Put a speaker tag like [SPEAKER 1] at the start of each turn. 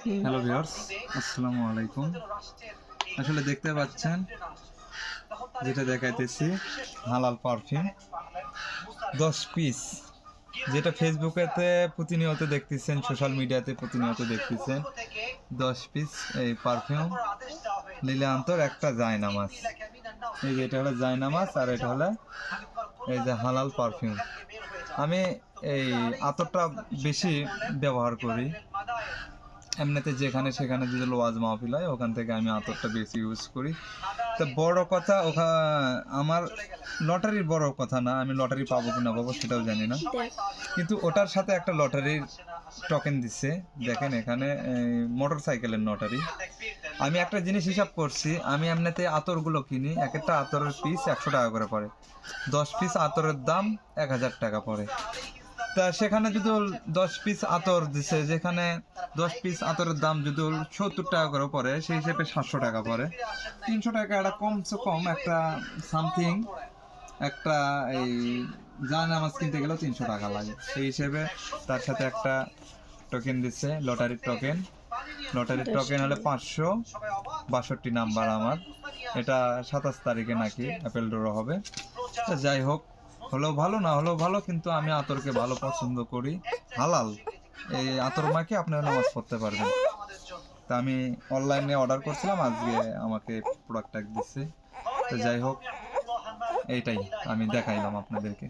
[SPEAKER 1] Hello viewers, আসসালামু আলাইকুম। আসলে দেখতে পাচ্ছেন যেটা দেখাইতেছি হালাল পারফিউম 10 পিস, যেটা ফেসবুকেতে প্রতিনিয়ত দেখতেছেন, সোশ্যাল মিডিয়াতে প্রতিনিয়ত দেখতেছেন। 10 পিস এই পারফিউম লিলে আন্তর একটা জায়নামাজ। এই যে এটা হলো জায়নামাজ, আর এটা হলো এই যে হালাল পারফিউম। আমি এই আতরটা বেশি ব্যবহার করি। এমনিতে যেখানে সেখানে যদি ওয়াজ মাহফিল হয় ওখান থেকে আমি আতরটা বেশি ইউজ করি। তো বড় কথা আমার লটারির বড় কথা না, আমি লটারি পাবো কি না পাবো সেটাও জানি না, কিন্তু ওটার সাথে একটা লটারির টোকেন দিচ্ছে। দেখেন এখানে মোটর সাইকেলের লটারি। আমি একটা জিনিস হিসাব করছি, আমি এমনিতে আতরগুলো কিনি, এক একটা আতরের পিস 100 টাকা করে পড়ে। 10 পিস আতরের দাম 1000 টাকা পড়ে। তা সেখানে যদি 10 পিস আতর দিছে, যেখানে 10 পিস আতরের দাম যদি 70 টাকা করে পড়ে, সেই হিসেবে 700 টাকা পড়ে। 300 টাকা একটা কমসে কম একটা সামথিং একটা এই জায়নামাজ কিনতে গেলেও 300 টাকা লাগে। সেই হিসেবে তার সাথে একটা টোকেন দিচ্ছে, লটারির টোকেন। লটারির টোকেন হলে 562 নাম্বার আমার। এটা 27 তারিখে নাকি অ্যাপেল ড্র হবে। যাই হোক, হলেও ভালো না হলেও ভালো, কিন্তু আমি আতরকে ভালো পছন্দ করি। হালাল এই আতর মাকে আপনারা নামাজ পড়তে পারবেন। তা আমি অনলাইনে অর্ডার করছিলাম, আজকে আমাকে প্রোডাক্টটা দিচ্ছে। তো যাই হোক, এইটাই আমি দেখাইলাম আপনাদেরকে।